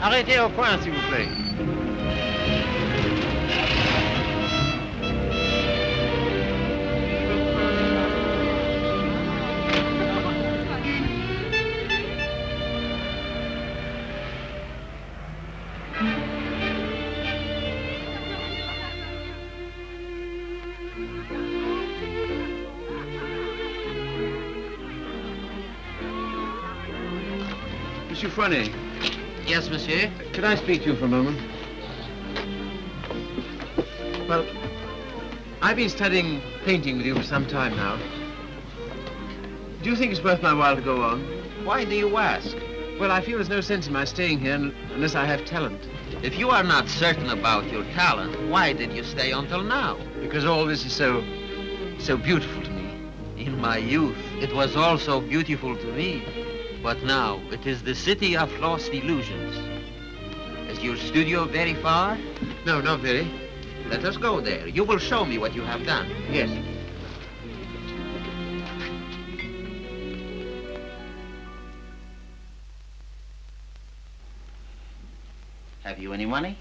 Arrêtez au coin, s'il vous plaît. Monsieur Fournet. Yes, monsieur? Could I speak to you for a moment? Well, I've been studying painting with you for some time now. Do you think it's worth my while to go on? Why do you ask? Well, I feel there's no sense in my staying here unless I have talent. If you are not certain about your talent, why did you stay until now? Because all this is so beautiful to me. In my youth, it was also beautiful to me. But now, it is the city of lost illusions. Is your studio very far? No, not very. Let us go there. You will show me what you have done. Yes. Have you any money?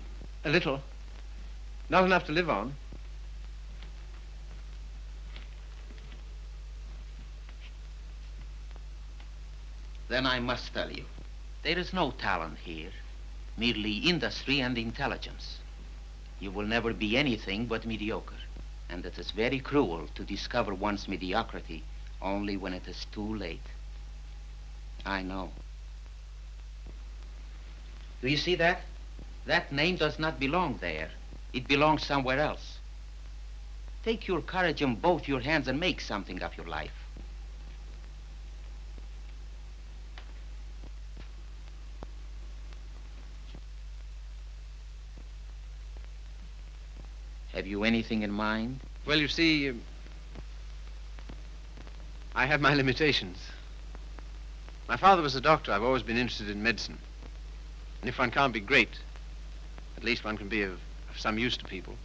A little. Not enough to live on. Then I must tell you, there is no talent here, merely industry and intelligence. You will never be anything but mediocre, and it is very cruel to discover one's mediocrity only when it is too late. I know. Do you see that? That name does not belong there. It belongs somewhere else. Take your courage in both your hands and make something of your life. Have you anything in mind? Well, you see, I have my limitations. My father was a doctor. I've always been interested in medicine. And if one can't be great, at least one can be of some use to people.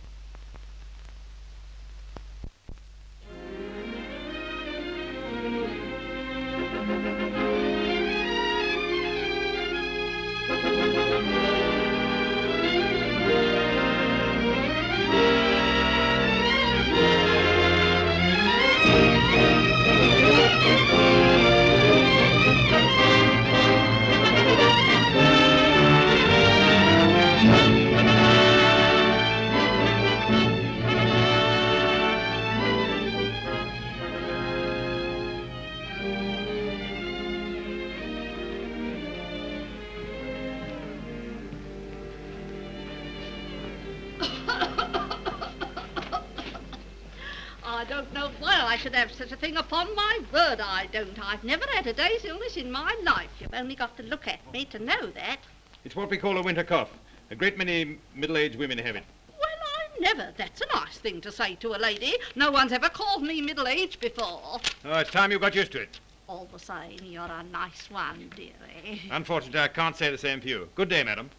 I don't know why I should have such a thing. Upon my word, I don't. I've never had a day's illness in my life. You've only got to look at me to know that. It's what we call a winter cough. A great many middle-aged women have it. Well, I never. That's a nice thing to say to a lady. No one's ever called me middle-aged before. Oh, it's time you got used to it. All the same, you're a nice one, dearie. Unfortunately, I can't say the same for you. Good day, madam.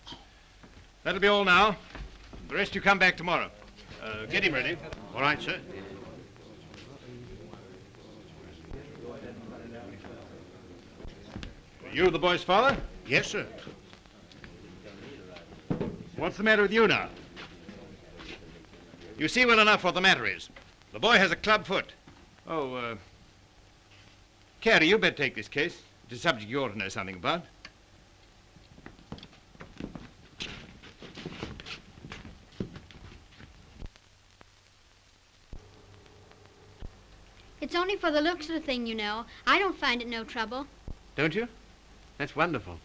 That'll be all now. The rest you come back tomorrow. Get him ready. All right, sir. You the boy's father? Yes, sir. What's the matter with you now? You see well enough what the matter is. The boy has a club foot. Oh, Carrie, you better take this case. It's a subject you ought to know something about. It's only for the looks of the thing, you know. I don't find it no trouble. Don't you? That's wonderful.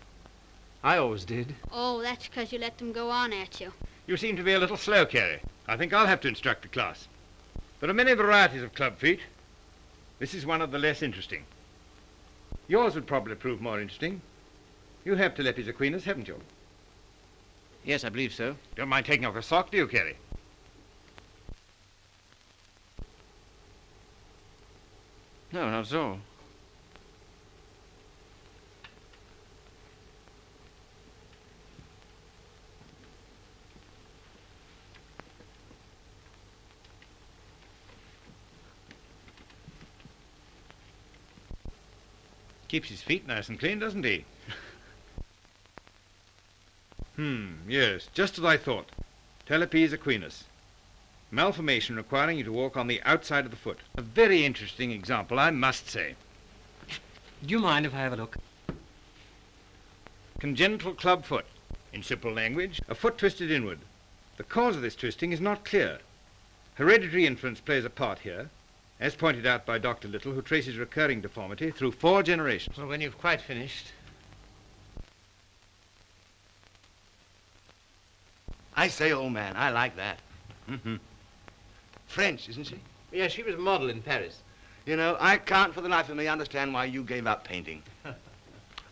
I always did. Oh, that's because you let them go on at you. You seem to be a little slow, Carrie. I think I'll have to instruct the class. There are many varieties of club feet. This is one of the less interesting. Yours would probably prove more interesting. You have Telepes Aquinas, haven't you? Yes, I believe so. Don't mind taking off a sock, do you, Carrie? No, not at all. Keeps his feet nice and clean, doesn't he? Yes, just as I thought. Talipes equinus. Malformation requiring you to walk on the outside of the foot. A very interesting example, I must say. Do you mind if I have a look? Congenital club foot. In simple language, a foot twisted inward. The cause of this twisting is not clear. Hereditary influence plays a part here, as pointed out by Dr. Little, who traces recurring deformity through 4 generations. Well, when you've quite finished. I say, old man, I like that. French, isn't she? Yeah, she was a model in Paris. You know, I can't for the life of me understand why you gave up painting.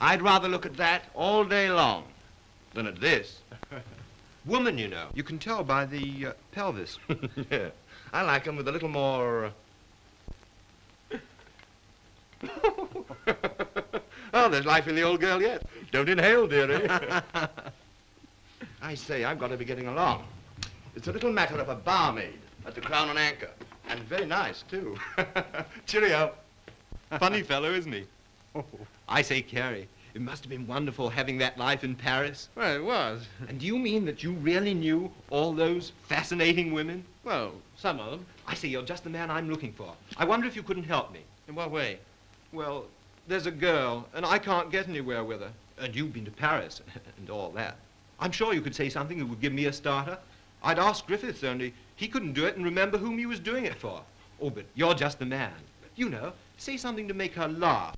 I'd rather look at that all day long than at this. Woman, you know. You can tell by the pelvis. Yeah. I like them with a little more... Oh, there's life in the old girl yet. Don't inhale, dearie. I say, I've got to be getting along. It's a little matter of a barmaid at the Crown and Anchor. And very nice, too. Cheerio. Funny fellow, isn't he? I say, Carrie, it must have been wonderful having that life in Paris. Well, it was. And do you mean that you really knew all those fascinating women? Well, some of them. I say, you're just the man I'm looking for. I wonder if you couldn't help me. In what way? Well, there's a girl, and I can't get anywhere with her. And you've been to Paris and all that. I'm sure you could say something that would give me a starter. I'd ask Griffiths, only he couldn't do it and remember whom he was doing it for. Oh, but you're just the man. You know, say something to make her laugh.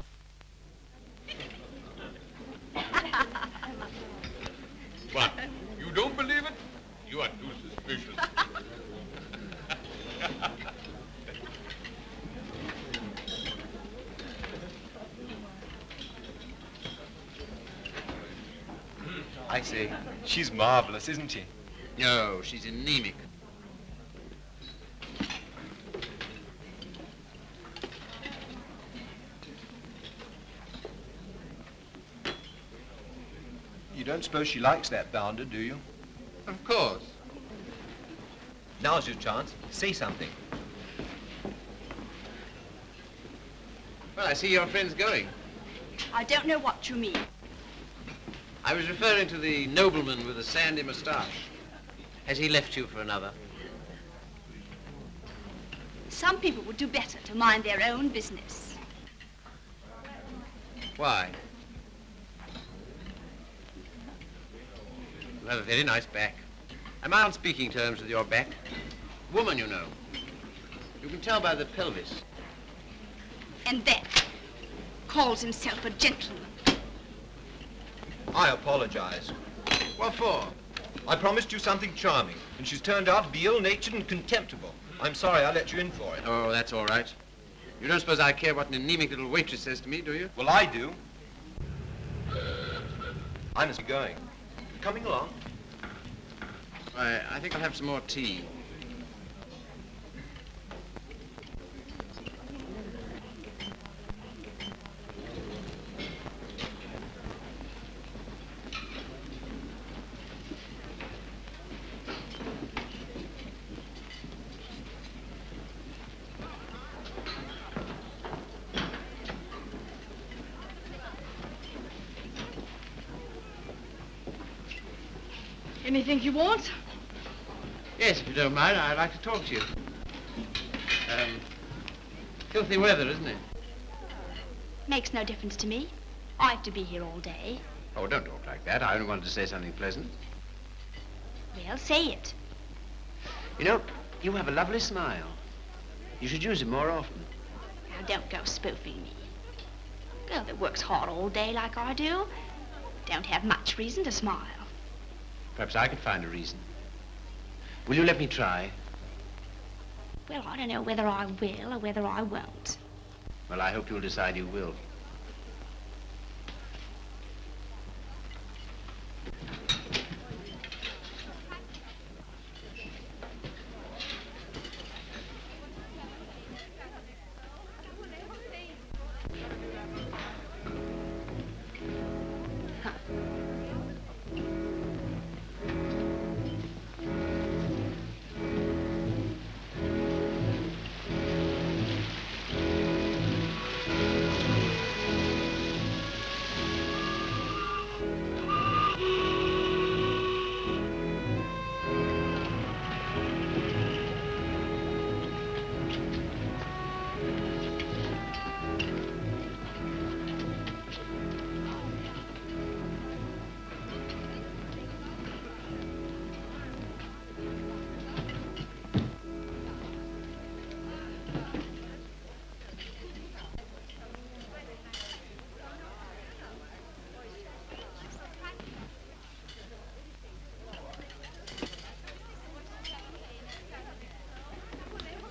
What? You don't believe it? You are too suspicious. I say, she's marvelous, isn't she? No, she's anemic. You don't suppose she likes that bounder, do you? Of course. Now's your chance. Say something. Well, I see your friend's going. I don't know what you mean. I was referring to the nobleman with the sandy moustache. Has he left you for another? Some people would do better to mind their own business. Why? You have a very nice back. Am I on speaking terms with your back? Woman, you know. You can tell by the pelvis. And then calls himself a gentleman. I apologize. What for? I promised you something charming, and she's turned out to be ill-natured and contemptible. I'm sorry I let you in for it. Oh, that's all right. You don't suppose I care what an anemic little waitress says to me, do you? Well, I do. I must be going. Coming along. Why, I think I'll have some more tea. Anything you want? Yes, if you don't mind, I'd like to talk to you. Filthy weather, isn't it? Makes no difference to me. I have to be here all day. Oh, don't talk like that. I only wanted to say something pleasant. Well, say it. You know, you have a lovely smile. You should use it more often. Now, don't go spoofing me. Girl that works hard all day like I do don't have much reason to smile. Perhaps I could find a reason. Will you let me try? Well, I don't know whether I will or whether I won't. Well, I hope you'll decide you will.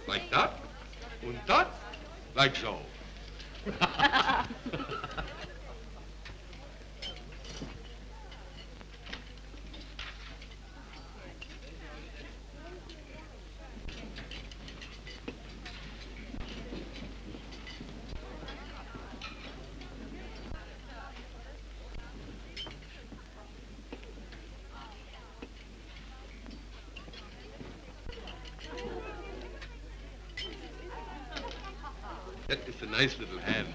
Like that, and that, like so. That is a nice little hand.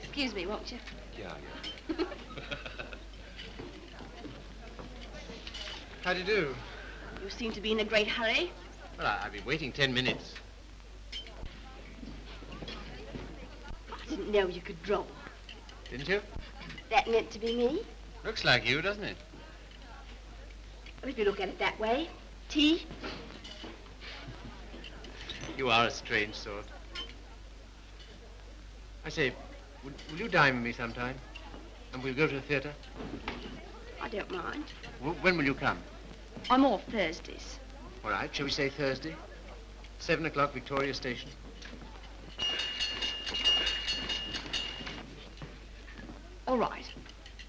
Excuse me, won't you? Yeah. How do you do? You seem to be in a great hurry. Well, I've been waiting 10 minutes. I didn't know you could draw. Didn't you? That meant to be me? Looks like you, doesn't it? Well, if you look at it that way. Tea? You are a strange sort. I say, will you dine with me sometime? And we'll go to the theatre? I don't mind. When will you come? I'm off Thursdays. All right, shall we say Thursday? 7 o'clock, Victoria Station. All right.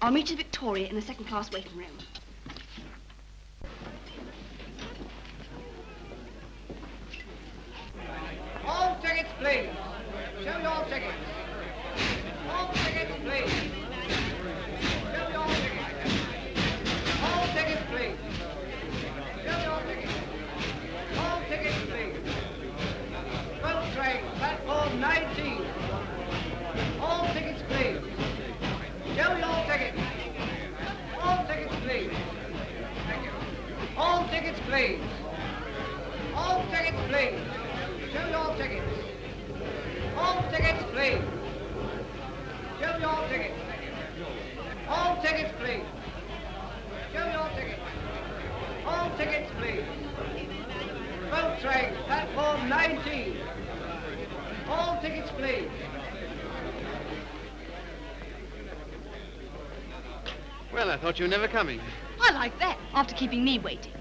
I'll meet you at Victoria in the second-class waiting room. All tickets, please. Show your tickets. All tickets, please. Show your tickets. All tickets, please. Show your tickets. All tickets, please. 12 train, platform 19. All tickets, please. Show your tickets. All tickets, please. Thank you. All tickets, please. All tickets, please. Show your tickets. All tickets, please. Show your tickets. All tickets, please. Show your tickets. All tickets, please. Boat train, platform 19. All tickets, please. Well, I thought you were never coming. I like that, after keeping me waiting.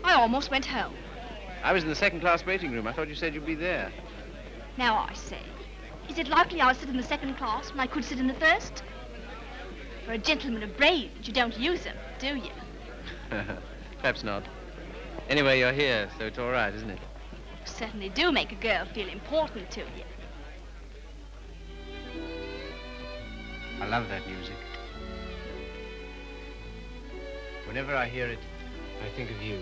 I almost went home. I was in the second-class waiting room. I thought you said you'd be there. Now I say, is it likely I'll sit in the second class when I could sit in the first? For a gentleman of brains, you don't use them, do you? Perhaps not. Anyway, you're here, so it's all right, isn't it? You certainly do make a girl feel important to you. I love that music. Whenever I hear it, I think of you.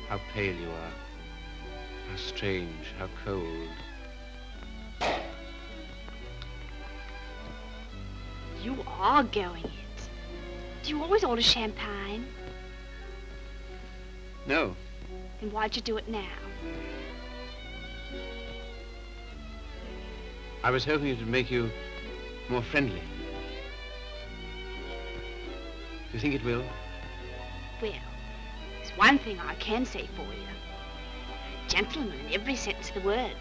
How pale you are. How strange, how cold. You are going it. Do you always order champagne? No. Then why'd you do it now? I was hoping it would make you more friendly. Do you think it will? Well, there's one thing I can say for you. A gentleman in every sense of the word.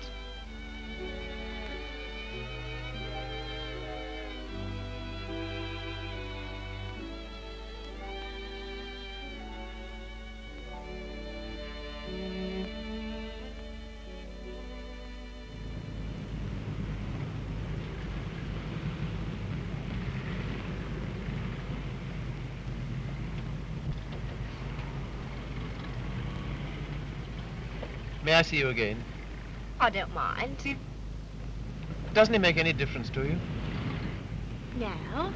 May I see you again? I don't mind. Doesn't it make any difference to you? No.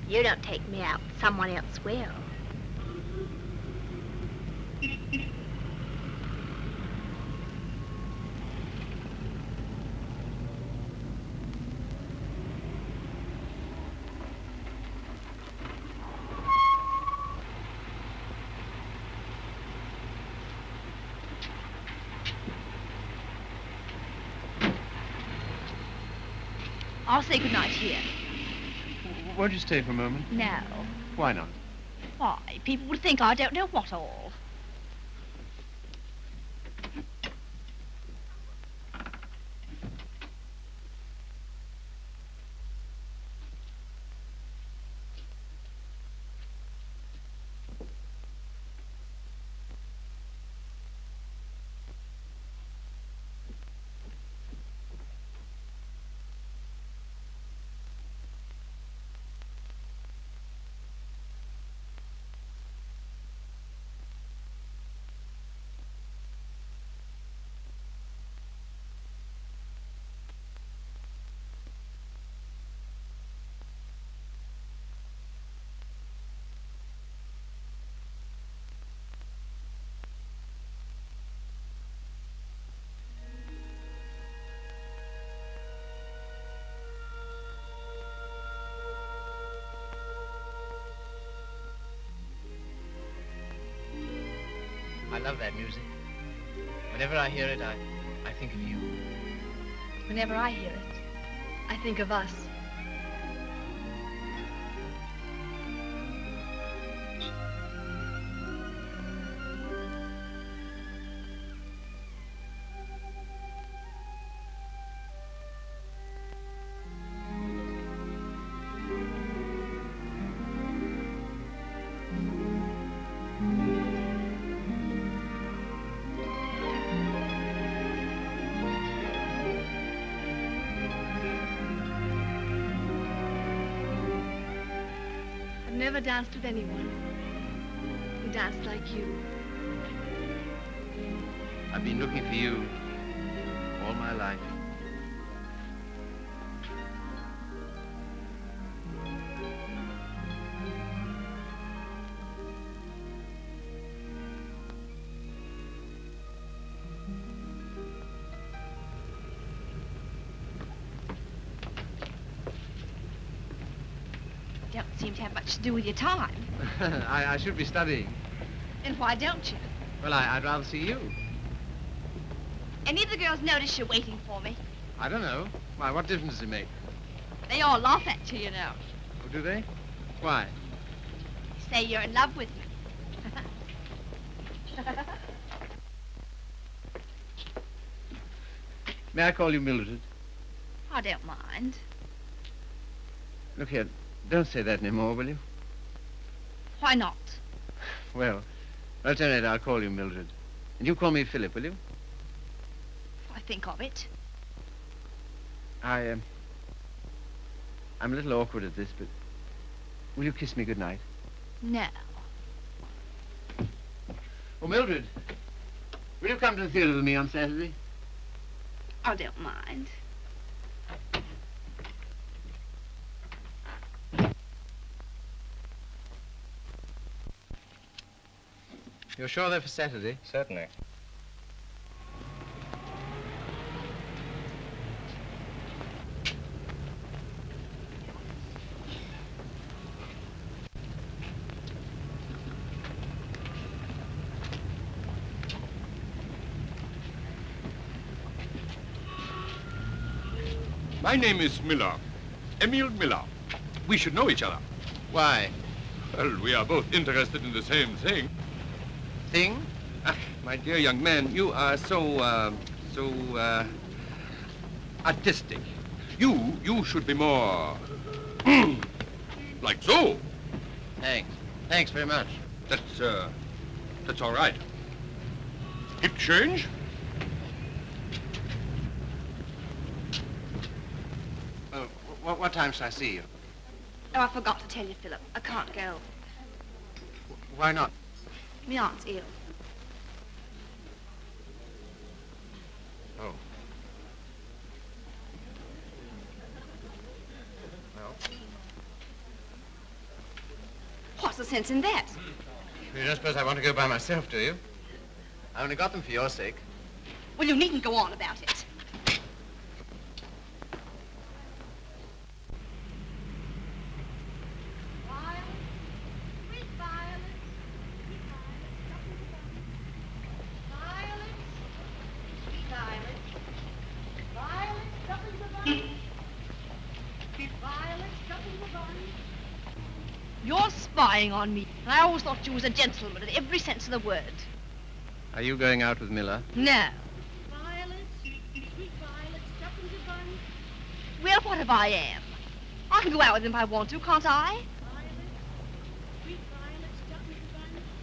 You don't take me out, someone else will. I'll say goodnight here. Won't you stay for a moment? No. Why not? Why, people would think I don't know what all. love that music. Whenever I hear it, I think of you. Whenever I hear it, I think of us. I've never danced with anyone who danced like you. I've been looking for you all my life. Don't seem to have much to do with your time. I should be studying. And why don't you? Well, I'd rather see you. Any of the girls notice you're waiting for me? I don't know. Why, what difference does it make? They all laugh at you, you know. Oh, do they? Why? Say you're in love with me. May I call you Mildred? I don't mind. Look here, don't say that anymore, will you? Why not? Well, at any rate, I'll call you Mildred. And you call me Philip, will you? I think of it. I'm a little awkward at this, but will you kiss me goodnight? No. Oh, Mildred, will you come to the theater with me on Saturday? I don't mind. You're sure they're for Saturday? Certainly. My name is Miller. Emil Miller. We should know each other. Why? Well, we are both interested in the same thing. Thing? Ah, my dear young man, you are so artistic. You should be more like so. Thanks. Thanks very much. That's all right. Hip change? What time shall I see you? Oh, I forgot to tell you, Philip. I can't go. Why not? My aunt's ill. Oh. Well? What's the sense in that? You don't suppose I want to go by myself, do you? I only got them for your sake. Well, you needn't go on about it. You're spying on me. And I always thought you was a gentleman in every sense of the word. Are you going out with Miller? No. Well, what if I am? I can go out with him if I want to, can't I?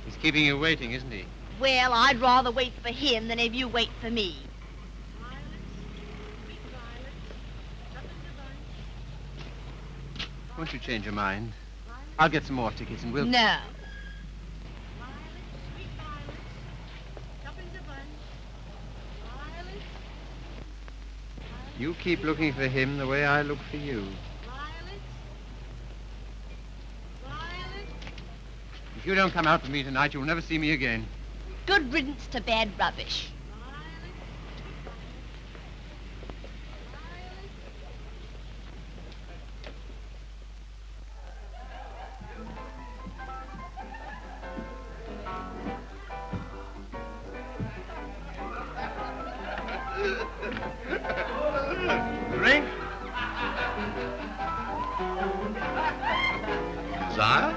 He's keeping you waiting, isn't he? Well, I'd rather wait for him than have you wait for me. Won't you change your mind? I'll get some more tickets and we'll... No. You keep looking for him the way I look for you. If you don't come out with me tonight, you'll never see me again. Good riddance to bad rubbish. Sire?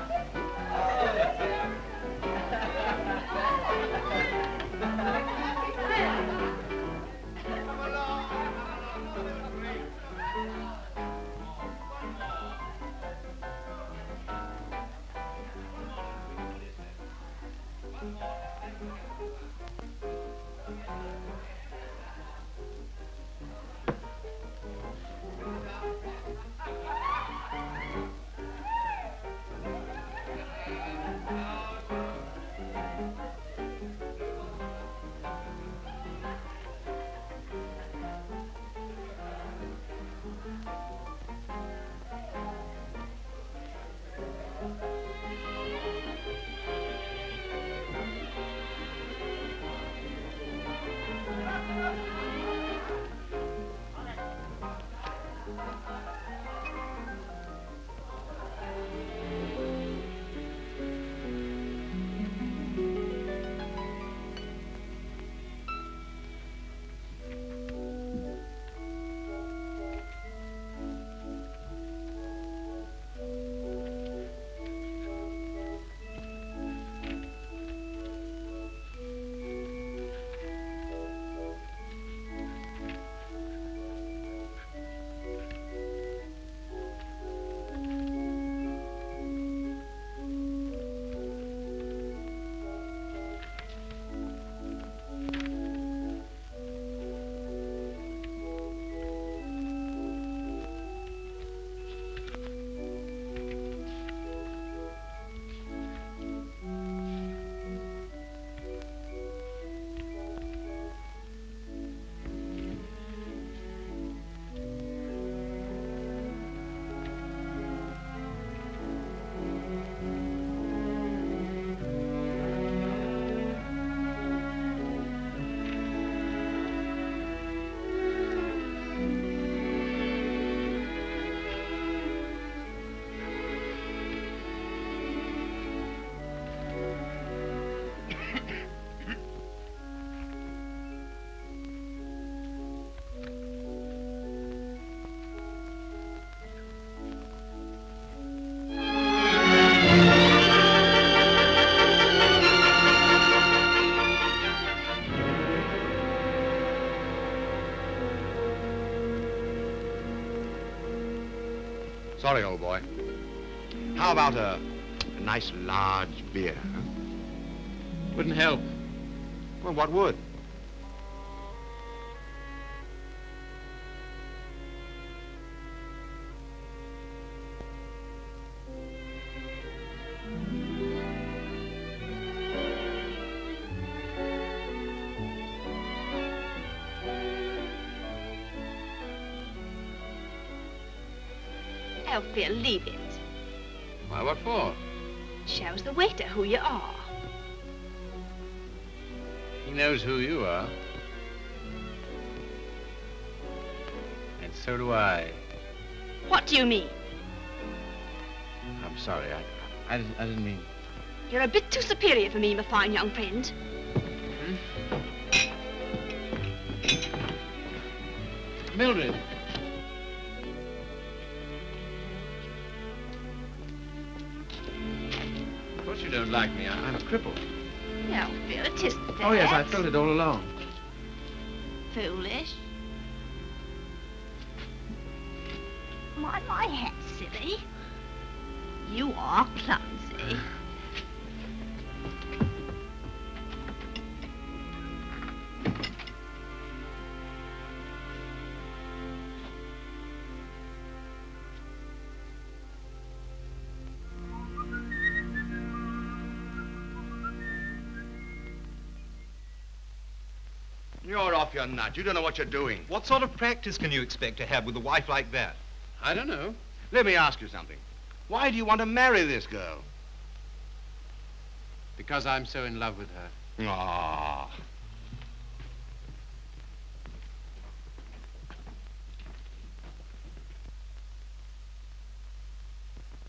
Sorry, old boy. How about a nice large beer, huh? Wouldn't help. Well, what would? Oh, Phil, leave it. Why, what for? Shows the waiter who you are. He knows who you are. And so do I. What do you mean? I'm sorry, I didn't mean... You're a bit too superior for me, my fine young friend. Mildred. Of course you don't like me. I'm a cripple. No, Phil, it isn't that. Oh, yes, I felt it all along. Foolish. Mind my hat, silly. You are clumsy. You're off your nut. You don't know what you're doing. What sort of practice can you expect to have with a wife like that? I don't know. Let me ask you something. Why do you want to marry this girl? Because I'm so in love with her. Ah.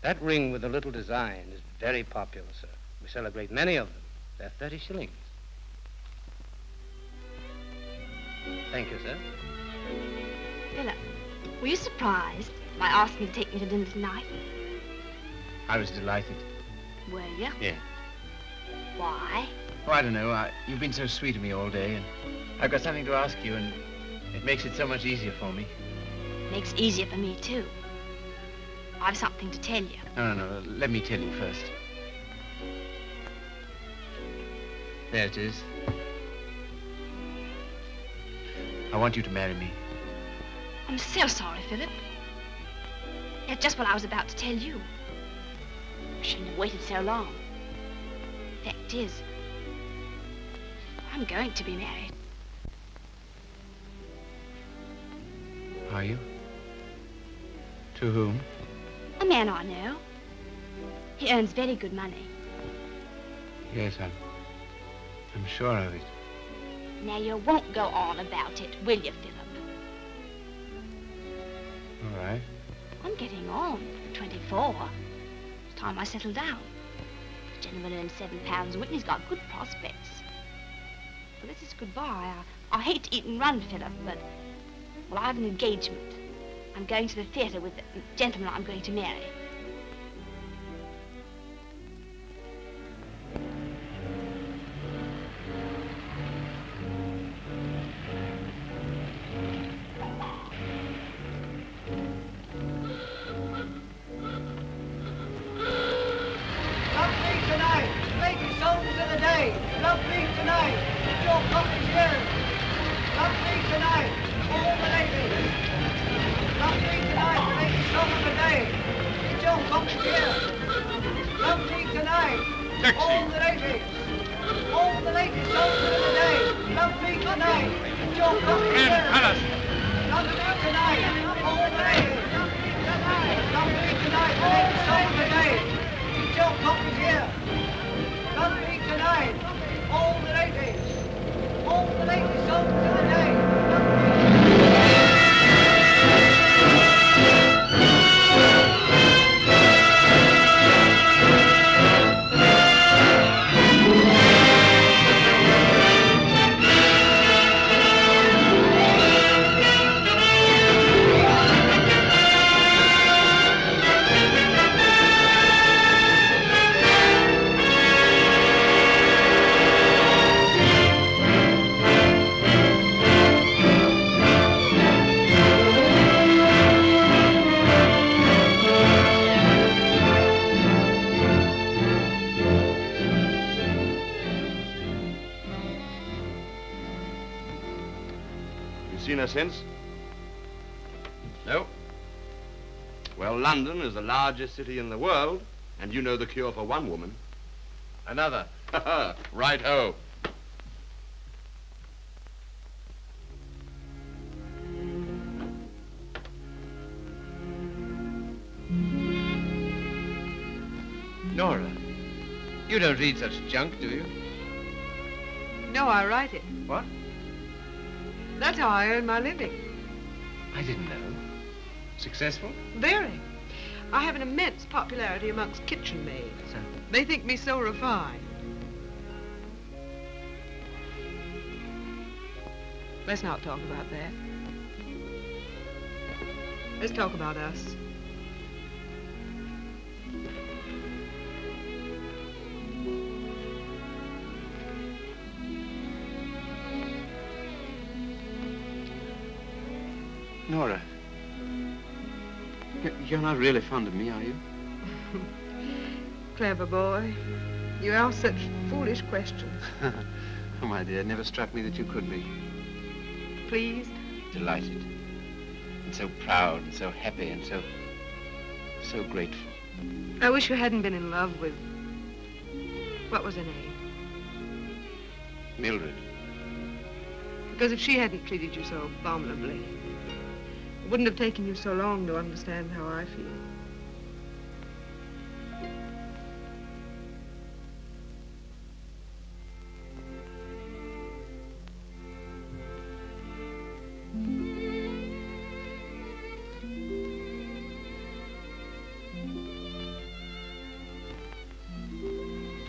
That ring with the little design is very popular, sir. We sell a great many of them. They're 30 shillings. Thank you, sir. Philip, were you surprised by asking me to take me to dinner tonight? I was delighted. Were you? Yeah. Why? Oh, I don't know. You've been so sweet to me all day, and I've got something to ask you, and it makes it so much easier for me. Makes it easier for me, too. I've something to tell you. No. Let me tell you first. There it is. I want you to marry me. I'm so sorry, Philip. That's just what I was about to tell you. I shouldn't have waited so long. Fact is, I'm going to be married. Are you? To whom? A man I know. He earns very good money. Yes, I'm sure of it. Now, you won't go on about it, will you, Philip? All right. I'm getting on. I'm 24. It's time I settle down. The gentleman earns £7 a week and he's got good prospects. Well, this is goodbye. I hate to eat and run, Philip, but... Well, I have an engagement. I'm going to the theatre with the gentleman I'm going to marry. Seen her since? No. Well, London is the largest city in the world, and you know the cure for one woman. Another. Right-ho. Nora, you don't read such junk, do you? No, I write it. What? That's how I earn my living. I didn't know. Successful? Very. I have an immense popularity amongst kitchen maids. They think me so refined. Let's not talk about that. Let's talk about us. Nora, you're not really fond of me, are you? Clever boy. You ask such foolish questions. Oh, my dear, it never struck me that you could be. Pleased? Delighted. And so proud and so happy and so grateful. I wish you hadn't been in love with... What was her name? Mildred. Because if she hadn't treated you so abominably, it wouldn't have taken you so long to understand how I feel.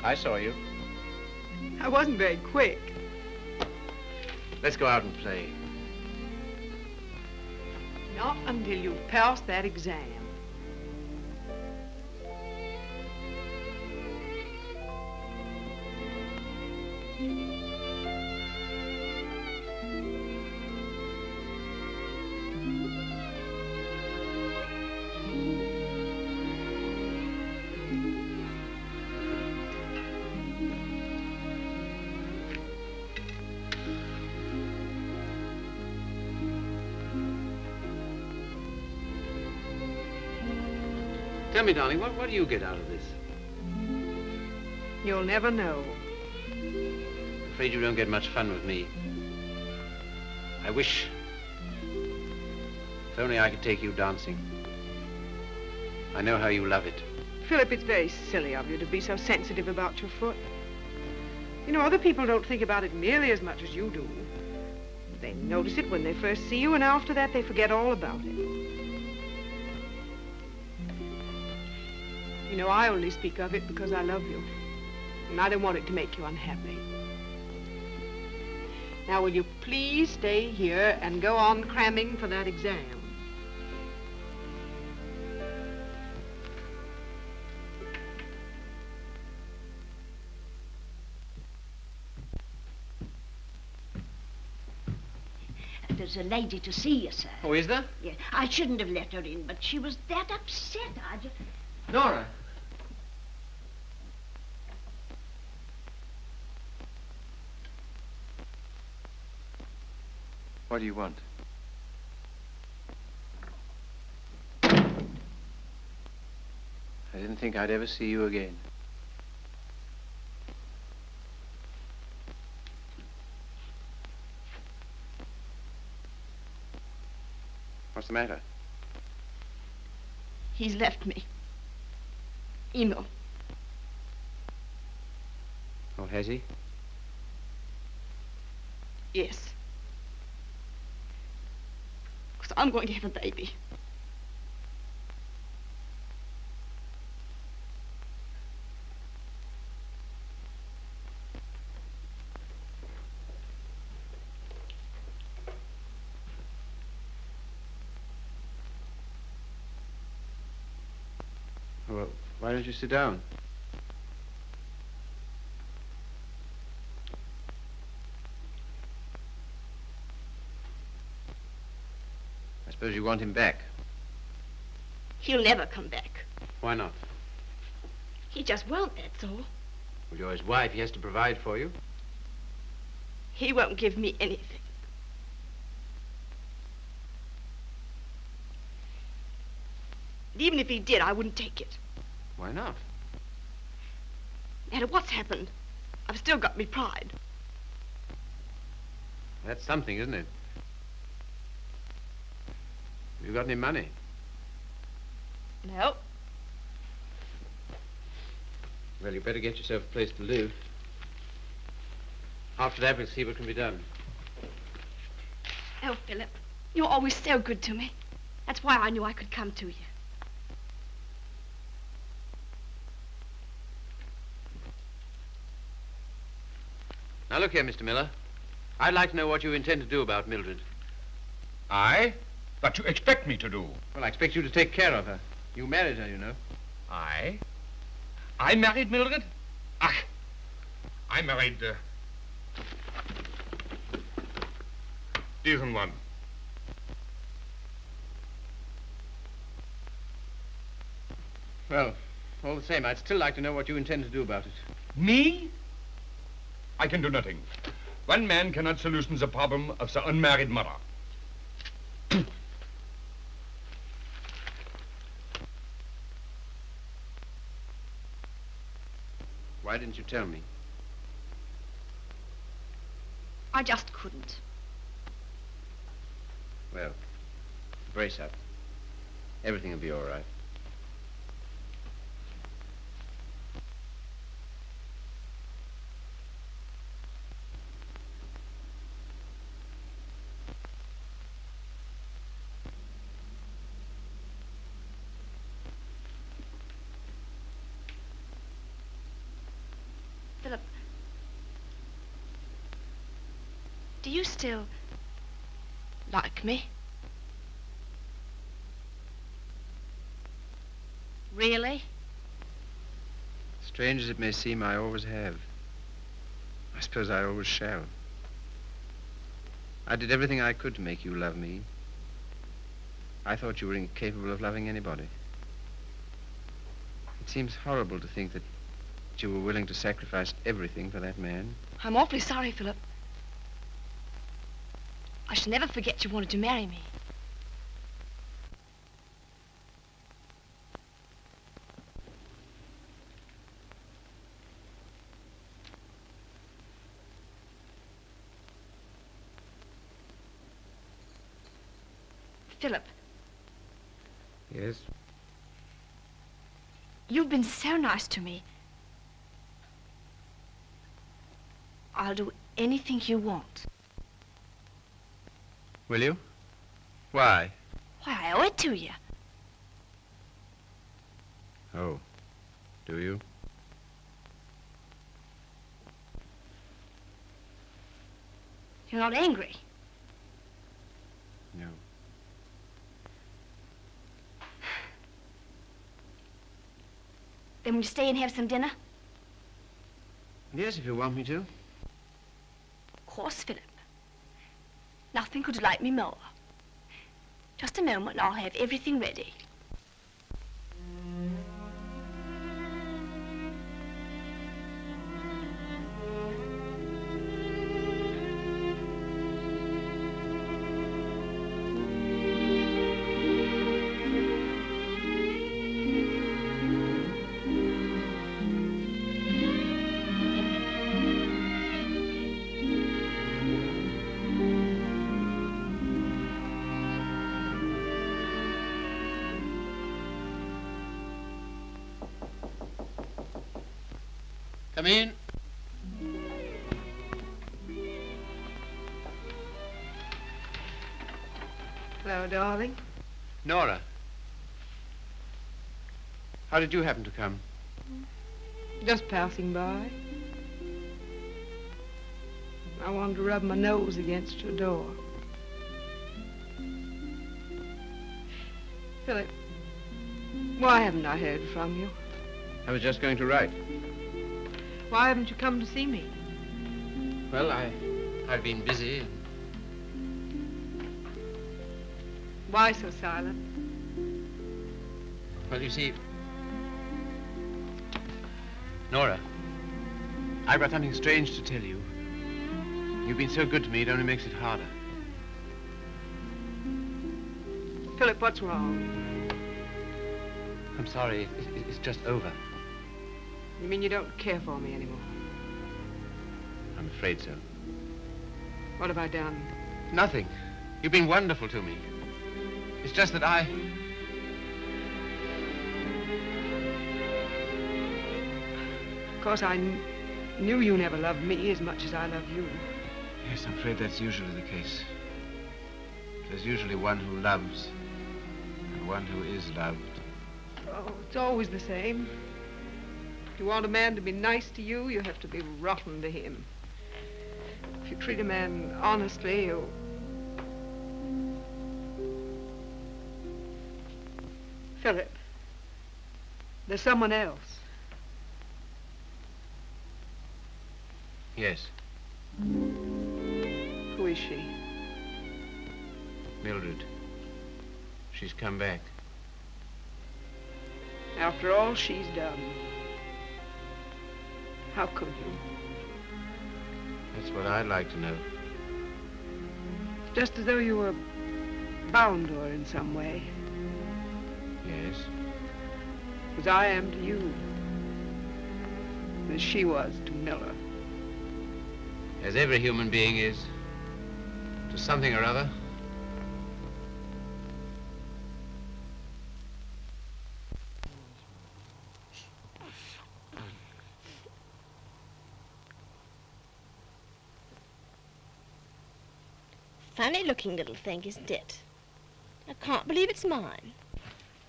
I saw you. I wasn't very quick. Let's go out and play. Not until you've passed that exam. Tell me, darling, what do you get out of this? You'll never know. I'm afraid you don't get much fun with me. I wish... if only I could take you dancing. I know how you love it. Philip, it's very silly of you to be so sensitive about your foot. You know, other people don't think about it nearly as much as you do. They notice it when they first see you, and after that they forget all about it. You know, I only speak of it because I love you, and I don't want it to make you unhappy. Now, will you please stay here and go on cramming for that exam? There's a lady to see you, sir. Oh, is there? Yeah, I shouldn't have let her in, but she was that upset. I just... Nora. What do you want? I didn't think I'd ever see you again. What's the matter? He's left me. Eno. Oh, has he? Yes. Because I'm going to have a baby. Well, why don't you sit down? I suppose you want him back. He'll never come back. Why not? He just won't, that's all. Well, you're his wife. He has to provide for you. He won't give me anything. And even if he did, I wouldn't take it. Why not? No matter what's happened, I've still got me pride. That's something, isn't it? Have you got any money? No. Well, you better get yourself a place to live. After that, we'll see what can be done. Oh, Philip, you're always so good to me. That's why I knew I could come to you. Now, look here, Mr. Miller. I'd like to know what you intend to do about Mildred. I? What you expect me to do? Well, I expect you to take care of her. You married her, you know. I? I married Mildred? Ach, I married, diesen one. Well, all the same, I'd still like to know what you intend to do about it. Me? I can do nothing. One man cannot solution the problem of the unmarried mother. Why didn't you tell me? I just couldn't. Well, brace up. Everything will be all right. Philip, do you still like me? Really? Strange as it may seem, I always have. I suppose I always shall. I did everything I could to make you love me. I thought you were incapable of loving anybody. It seems horrible to think that you were willing to sacrifice everything for that man. I'm awfully sorry, Philip. I shall never forget you wanted to marry me. Philip, Yes? you've been so nice to me. I'll do anything you want. Will you? Why? Why, I owe it to you. Oh, do you? You're not angry. No. Then will you stay and have some dinner? Yes, if you want me to. Of course, Philip. Nothing could delight me more. Just a moment and I'll have everything ready. Come in. Hello, darling. Nora. How did you happen to come? Just passing by. I wanted to rub my nose against your door. Philip, why haven't I heard from you? I was just going to write. Why haven't you come to see me? Well, I've been busy. Why so silent? Well, you see, Nora, I've got something strange to tell you. You've been so good to me, it only makes it harder. Philip, what's wrong? I'm sorry, it's just over. You mean you don't care for me anymore? I'm afraid so. What have I done? Nothing. You've been wonderful to me. It's just that Of course, I knew you never loved me as much as I love you. Yes, I'm afraid that's usually the case. There's usually one who loves and one who is loved. Oh, it's always the same. If you want a man to be nice to you, you have to be rotten to him. If you treat a man honestly, you... Philip, there's someone else. Yes, Who is she? Mildred. She's come back. After all she's done. How could you? That's what I'd like to know. Just as though you were bound to her in some way. Yes. As I am to you. As she was to Miller. As every human being is, to something or other. Funny looking little thing, isn't it? I can't believe it's mine.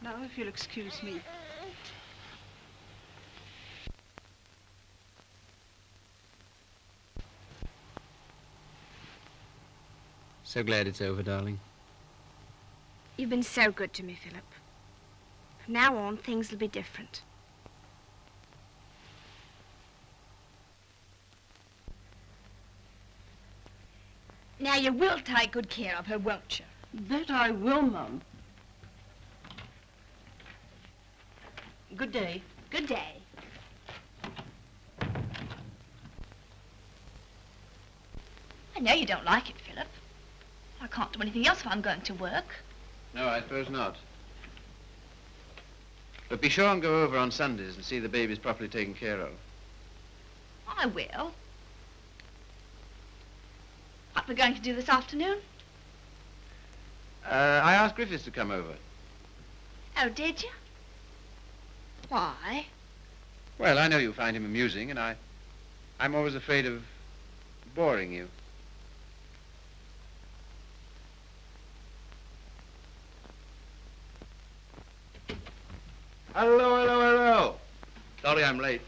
Now, if you'll excuse me. So glad it's over, darling. You've been so good to me, Philip. From now on, things will be different. Now, you will take good care of her, won't you? That I will, Mum. Good day. Good day. I know you don't like it, Philip. I can't do anything else if I'm going to work. No, I suppose not. But be sure and go over on Sundays and see the babies properly taken care of. I will. What we're going to do this afternoon? I asked Griffiths to come over. Oh, did you? Why? Well, I know you find him amusing, and I'm always afraid of boring you. Hello. Sorry I'm late.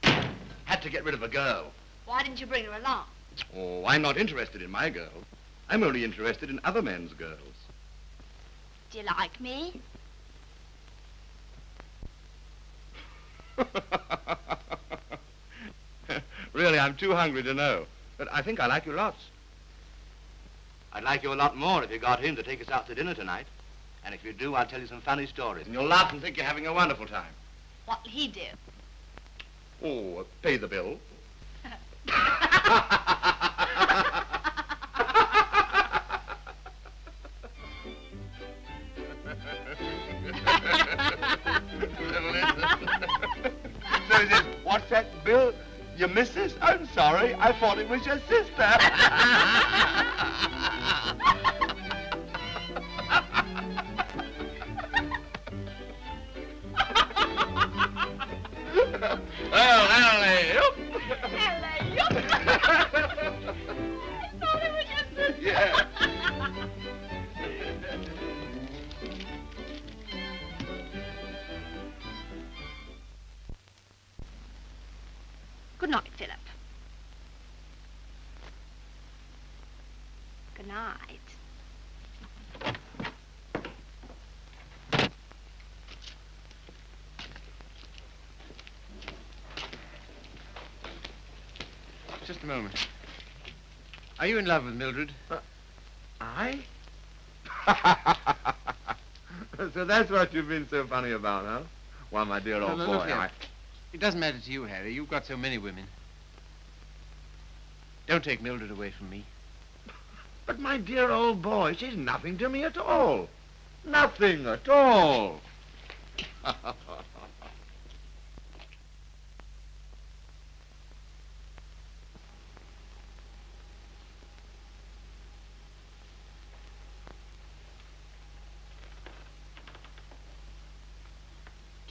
Had to get rid of a girl. Why didn't you bring her along? Oh, I'm not interested in my girl. I'm only interested in other men's girls. Do you like me? Really, I'm too hungry to know. But I think I like you lots. I'd like you a lot more if you got him to take us out to dinner tonight. And if you do, I'll tell you some funny stories. And you'll laugh and think you're having a wonderful time. What'll he do? Oh, pay the bill. So he says, what's that bill? Your missus? I'm sorry. I thought it was your sister. Well, alley-oop. Alley-oop. I thought it was your sister. Yeah. Good night, Philip. Good night. Just a moment. Are you in love with Mildred? I? So that's what you've been so funny about, huh? Well, my dear old No, boy, look here. It doesn't matter to you, Harry. You've got so many women. Don't take Mildred away from me. But my dear old boy, she's nothing to me at all. Nothing at all. Do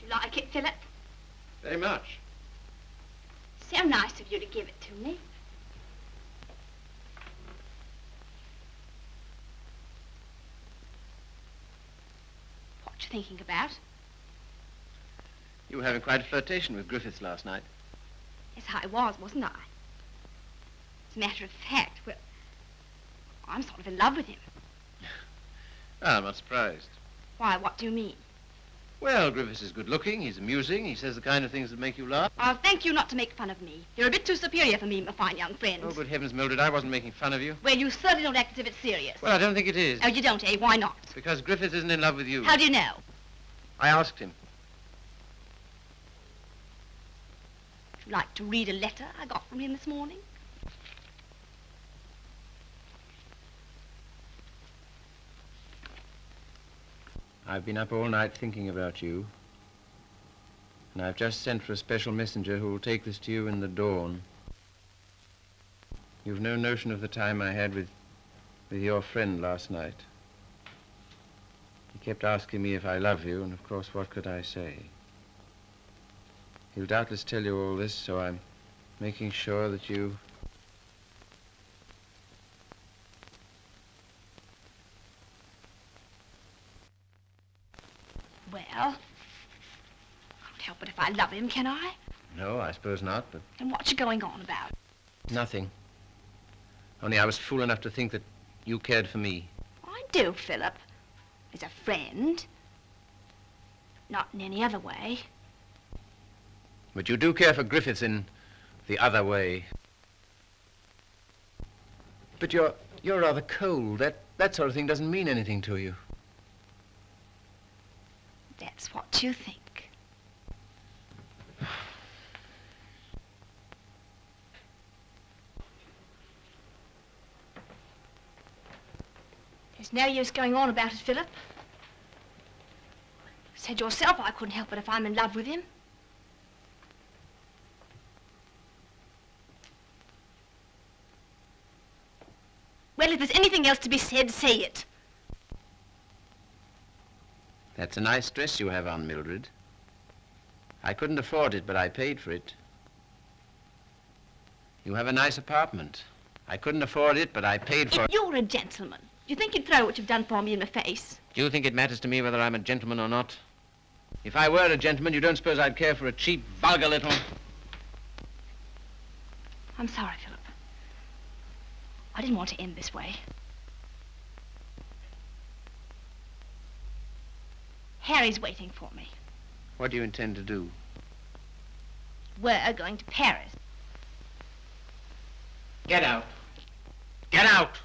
you like it, Philip? Very much. So nice of you to give it to me. What you thinking about? You were having quite a flirtation with Griffiths last night. Yes, I was, wasn't I? As a matter of fact, well, I'm sort of in love with him. Ah, I'm not surprised. Why, what do you mean? Well, Griffiths is good-looking, he's amusing, he says the kind of things that make you laugh. I'll thank you not to make fun of me. You're a bit too superior for me, my fine young friend. Oh, good heavens, Mildred, I wasn't making fun of you. Well, you certainly don't act as if it's serious. Well, I don't think it is. Oh, you don't, eh? Why not? Because Griffiths isn't in love with you. How do you know? I asked him. Would you like to read a letter I got from him this morning? I've been up all night thinking about you. And I've just sent for a special messenger who will take this to you in the dawn. You've no notion of the time I had with your friend last night. He kept asking me if I love you, and of course, what could I say? He'll doubtless tell you all this, so I'm making sure that you... Well, I can't help it if I love him, can I? No, I suppose not, but... And what you going on about? Nothing. Only I was fool enough to think that you cared for me. I do, Philip. As a friend. Not in any other way. But you do care for Griffiths in the other way. But you're rather cold. That sort of thing doesn't mean anything to you. That's what you think. There's no use going on about it, Philip. Said yourself I couldn't help it if I'm in love with him. Well, if there's anything else to be said, say it. That's a nice dress you have on, Mildred. I couldn't afford it, but I paid for it. You have a nice apartment. I couldn't afford it, but I paid for it. If you're a gentleman, do you think you'd throw what you've done for me in the face? Do you think it matters to me whether I'm a gentleman or not? If I were a gentleman, you don't suppose I'd care for a cheap, vulgar little... I'm sorry, Philip. I didn't want to end this way. Harry's waiting for me. What do you intend to do? We're going to Paris. Get out. Get out!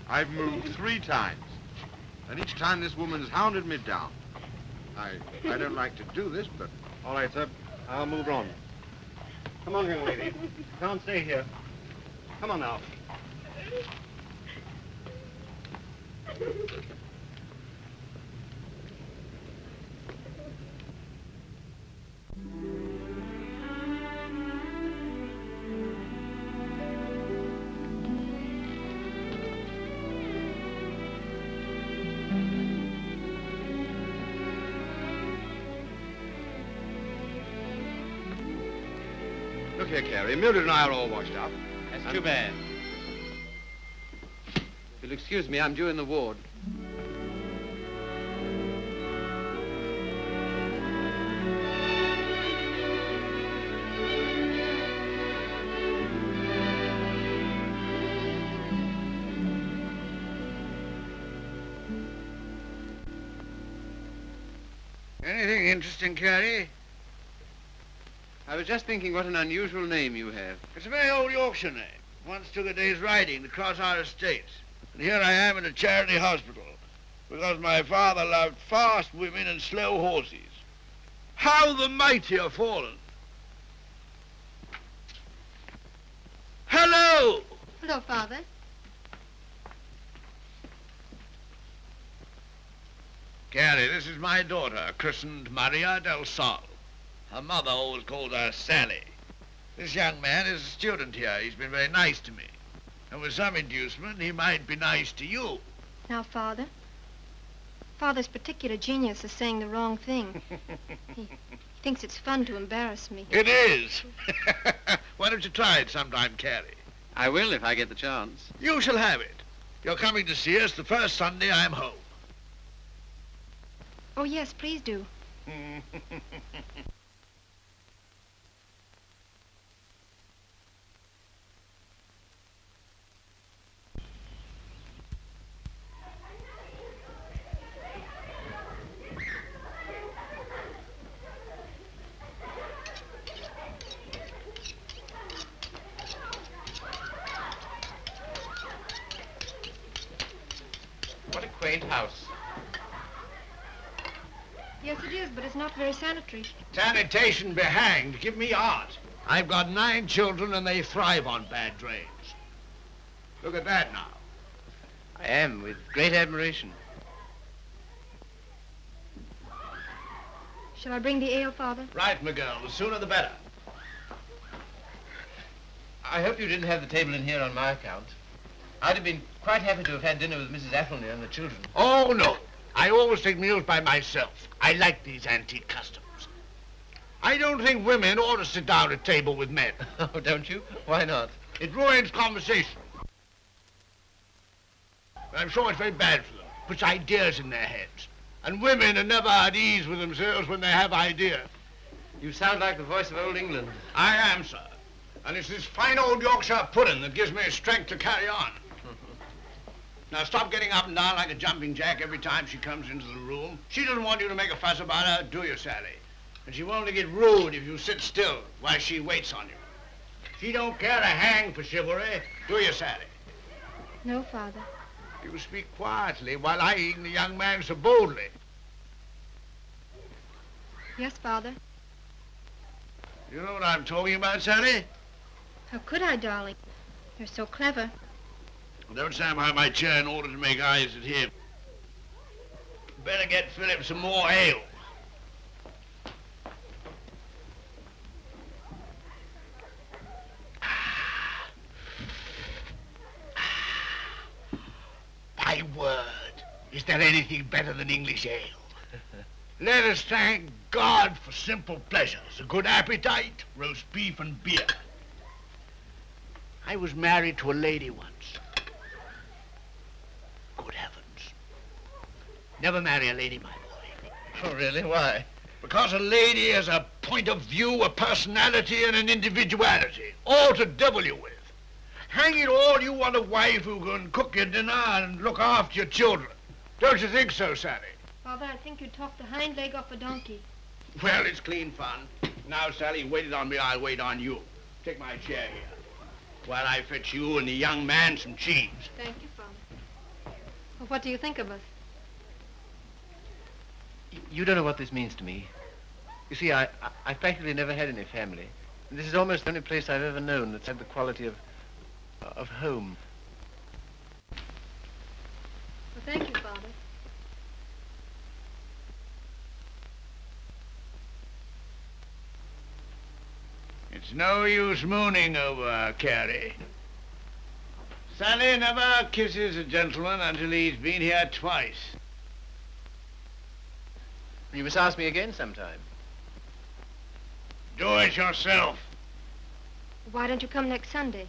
I've moved 3 times, and each time this woman's hounded me down. I don't like to do this, but... All right, sir. I'll move on. Come on, young lady. Can't stay here. Come on now. Look here, Carrie. Mildred and I are all washed up. That's too bad. If you'll excuse me, I'm due in the ward. Anything interesting, Carrie? I was just thinking what an unusual name you have. It's a very old Yorkshire name. Once took a day's riding to cross our estates. And here I am in a charity hospital because my father loved fast women and slow horses. How the mighty are fallen. Hello! Hello, Father. Carrie, this is my daughter, christened Maria del Sol. Her mother always called her Sally. This young man is a student here. He's been very nice to me. And with some inducement, he might be nice to you. Now, Father. Father's particular genius is saying the wrong thing. He thinks it's fun to embarrass me. It is. Why don't you try it sometime, Carrie? I will if I get the chance. You shall have it. You're coming to see us the first Sunday I'm home. Oh, yes, please do. What a quaint house. Yes, it is, but it's not very sanitary. Sanitation be hanged. Give me art. I've got 9 children and they thrive on bad drains. Look at that now. I am, with great admiration. Shall I bring the ale, Father? Right, my girl. The sooner the better. I hope you didn't have the table in here on my account. I'd have been quite happy to have had dinner with Mrs. Athelney and the children. Oh, no. I always take meals by myself. I like these antique customs. I don't think women ought to sit down at table with men. Oh, don't you? Why not? It ruins conversation. I'm sure it's very bad for them. Puts ideas in their heads. And women are never at ease with themselves when they have ideas. You sound like the voice of old England. I am, sir. And it's this fine old Yorkshire pudding that gives me strength to carry on. Now stop getting up and down like a jumping jack every time she comes into the room. She doesn't want you to make a fuss about her, do you, Sally? And she won't get rude if you sit still while she waits on you. She don't care a hang for chivalry, do you, Sally? No, Father. You speak quietly while eyeing the young man so boldly. Yes, Father. You know what I'm talking about, Sally? How could I, darling? You're so clever. Don't stand behind my chair in order to make eyes at him. Better get Philip some more ale. My word, is there anything better than English ale? Let us thank God for simple pleasures, a good appetite, roast beef and beer. I was married to a lady once. Good heavens. Never marry a lady, my boy. Oh, really? Why? Because a lady has a point of view, a personality, and an individuality, all to devil you with. Hang it all, you want a wife who can cook your dinner and look after your children. Don't you think so, Sally? Father, I think you talked the hind leg off a donkey. Well, it's clean fun. Now, Sally, you waited on me, I'll wait on you. Take my chair here, while I fetch you and the young man some cheese. Thank you, Father. Well, what do you think of us? You don't know what this means to me. You see, I've practically never had any family. And this is almost the only place I've ever known that's had the quality of home. Well, thank you, Father. It's no use mooning over Carrie. Sally never kisses a gentleman until he's been here twice. You must ask me again sometime. Do it yourself. Why don't you come next Sunday?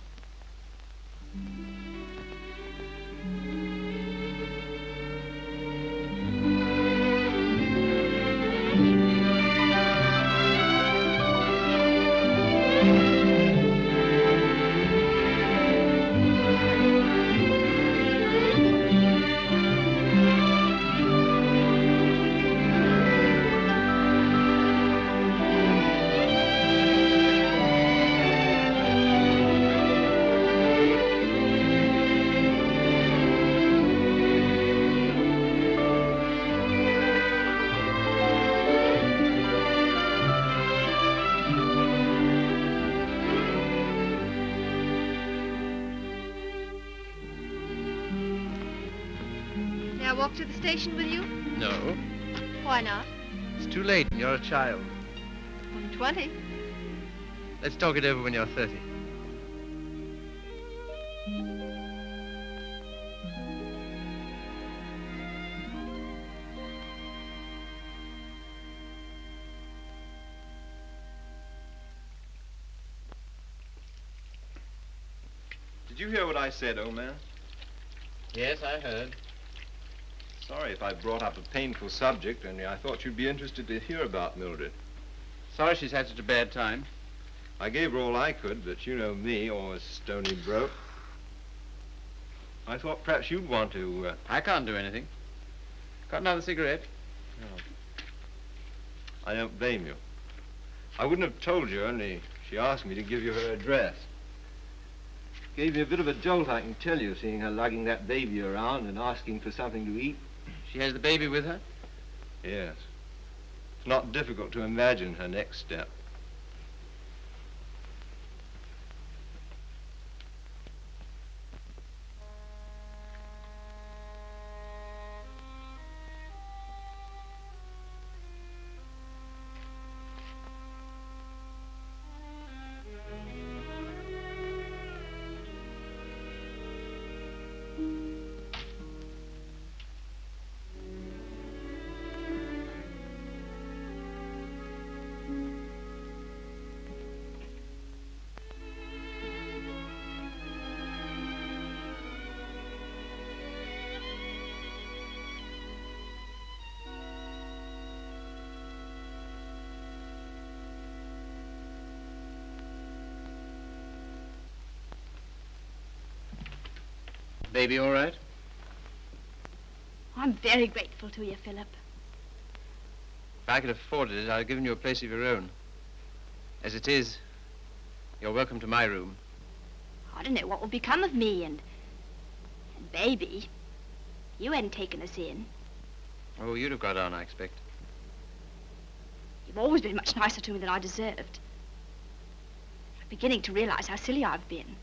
May I walk to the station with you? No. Why not? It's too late. You're a child. I'm 20. Let's talk it over when you're 30. Did you hear what I said, old man? Yes, I heard. Sorry if I brought up a painful subject, only I thought you'd be interested to hear about Mildred. Sorry she's had such a bad time. I gave her all I could, but you know me, always stony broke. I thought perhaps you'd want to... I can't do anything. Got another cigarette? No. I don't blame you. I wouldn't have told you, only she asked me to give you her address. Gave me a bit of a jolt, I can tell you, seeing her lugging that baby around and asking for something to eat. She has the baby with her? Yes. It's not difficult to imagine her next step. Baby all right? I'm very grateful to you, Philip. If I could afford it, I'd have given you a place of your own. As it is, you're welcome to my room. I don't know what will become of me and Baby. You hadn't taken us in. Oh, you'd have got on, I expect. You've always been much nicer to me than I deserved. I'm beginning to realize how silly I've been.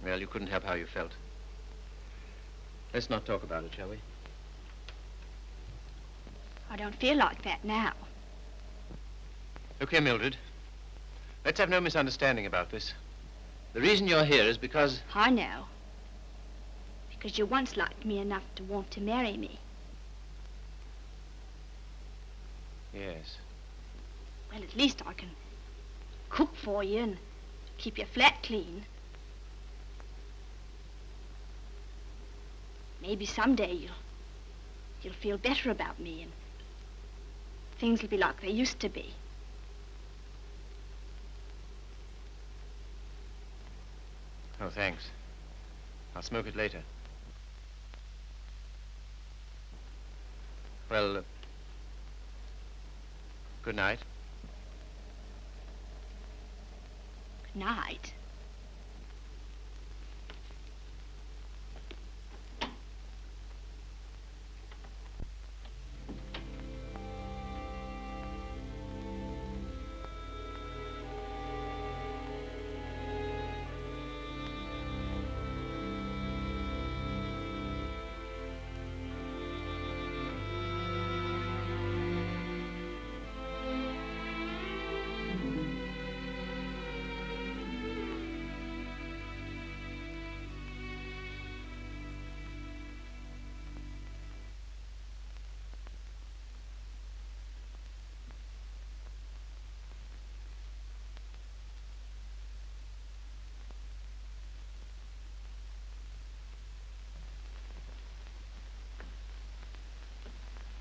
Well, you couldn't help how you felt. Let's not talk about it, shall we? I don't feel like that now. Look here, Mildred. Let's have no misunderstanding about this. The reason you're here is because... I know. Because you once liked me enough to want to marry me. Yes. Well, at least I can cook for you and keep your flat clean. Maybe someday you'll feel better about me and things will be like they used to be. Oh, thanks. I'll smoke it later. Well, good night. Good night.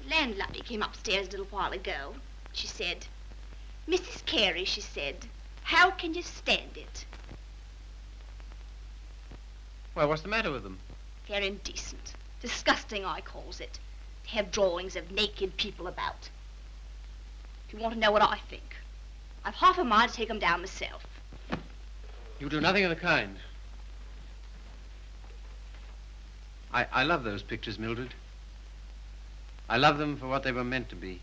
The landlady came upstairs a little while ago. She said, "Mrs. Carey," she said, "how can you stand it?" Well, what's the matter with them? They're indecent. Disgusting, I calls it. To have drawings of naked people about. If you want to know what I think, I've half a mind to take 'em down myself. You do nothing of the kind. I love those pictures, Mildred. I love them for what they were meant to be.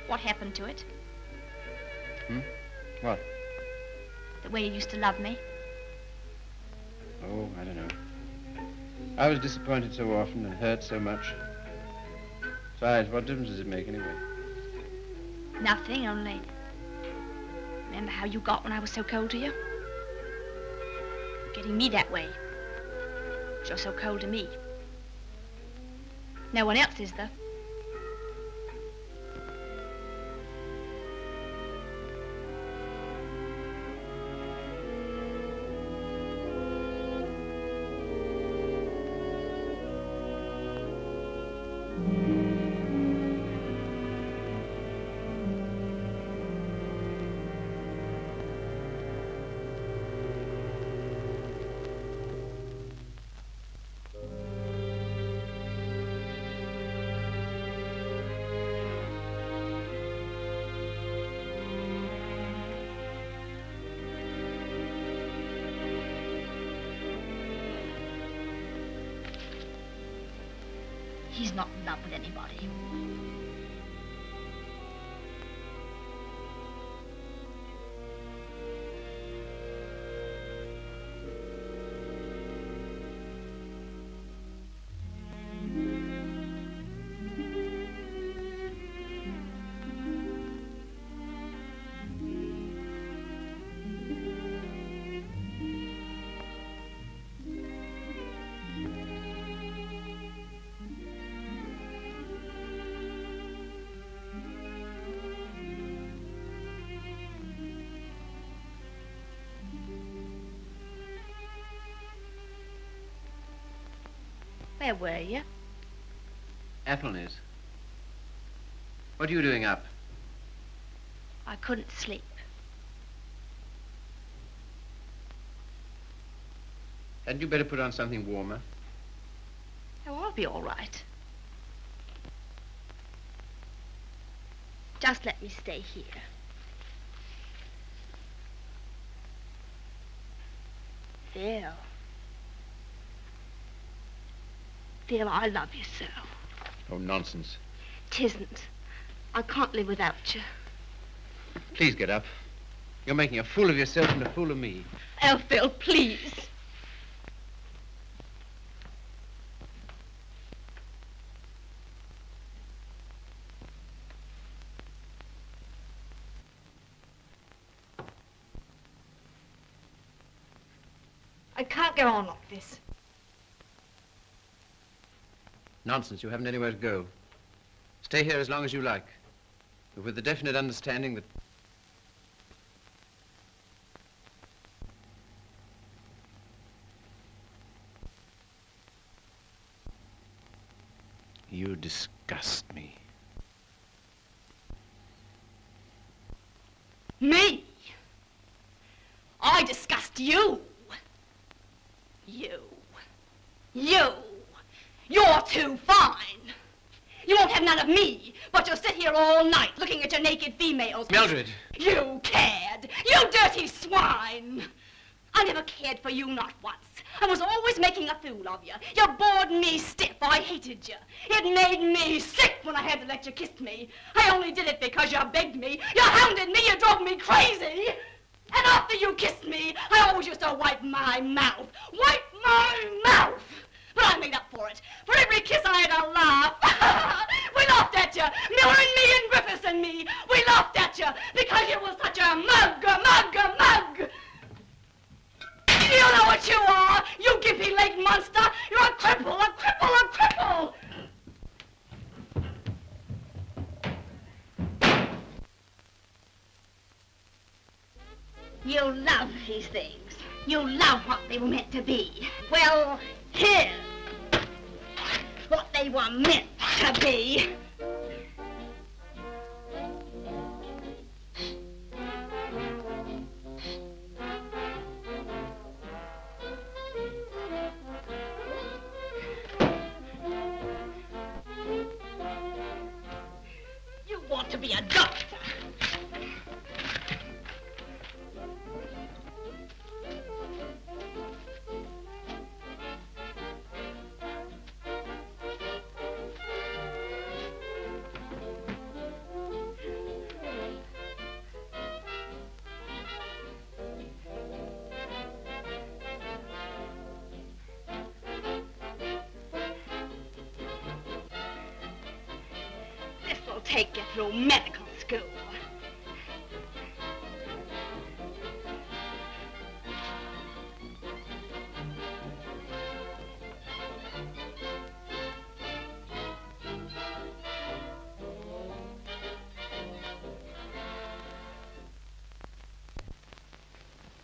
What happened to it? What? The way you used to love me? Oh, I don't know. I was disappointed so often and hurt so much. Besides, what difference does it make anyway? Nothing, only... Remember how you got when I was so cold to you? You're getting me that way. 'Cause you're so cold to me. No one else is, though. He's not in love with anybody. Where were you? Athelney's. What are you doing up? I couldn't sleep. Hadn't you better put on something warmer? Oh, I'll be all right. Just let me stay here. Phil. Phil, I love you so. Oh, nonsense. 'Tisn't. I can't live without you. Please get up. You're making a fool of yourself and a fool of me. Oh, Phil, please. I can't go on like this. Nonsense. You haven't anywhere to go. Stay here as long as you like, but with the definite understanding that you disgust me. Me? I disgust you. You. You're too fine. You won't have none of me, but you'll sit here all night looking at your naked females. Mildred! You cad! You dirty swine! I never cared for you, not once. I was always making a fool of you. You bored me stiff. I hated you. It made me sick when I had to let you kiss me. I only did it because you begged me. You hounded me. You drove me crazy. And after you kissed me, I always used to wipe my mouth. Wipe my mouth! But I made up for it. For every kiss I had to laugh. We laughed at you. Miller and me and Griffiths and me. We laughed at you because you were such a mug. You know what you are, you gippy-legged monster. You're a cripple. You love these things. You love what they were meant to be. Well, here's what they were meant to be. You want to be a doctor. This'll take you through medical school.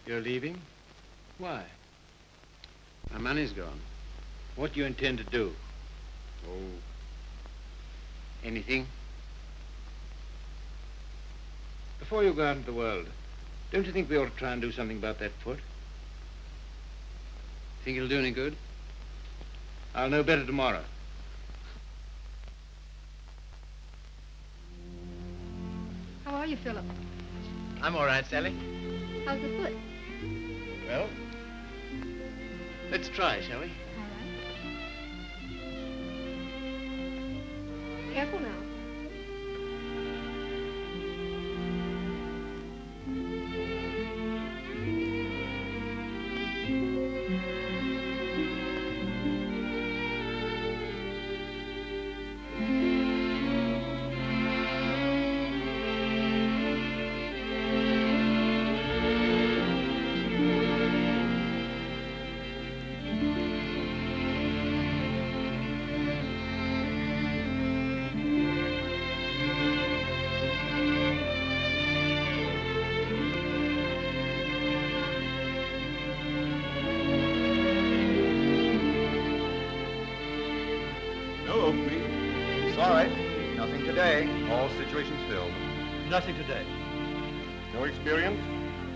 You're leaving? Why? My money's gone. What do you intend to do? Oh, anything. Before you go out into the world, don't you think we ought to try and do something about that foot? Think it'll do any good? I'll know better tomorrow. How are you, Philip? I'm all right, Sally. How's the foot? Well, let's try, shall we? All right. Careful now. today. All situations filled. Nothing today. No experience?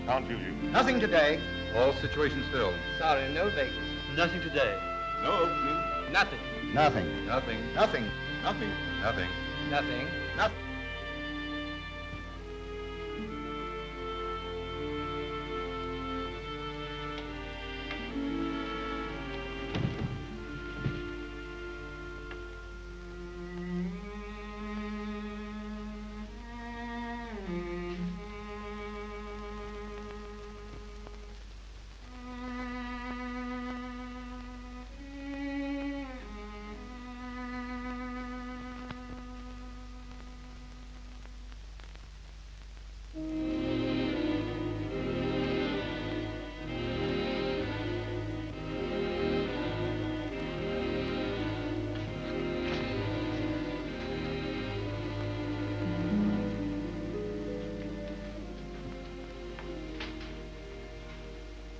Can't use you. Nothing today. All situations filled. Sorry, no vacancy. Nothing today. No opening. Nothing. Nothing. Nothing. Nothing. Nothing. Nothing. Nothing. Nothing.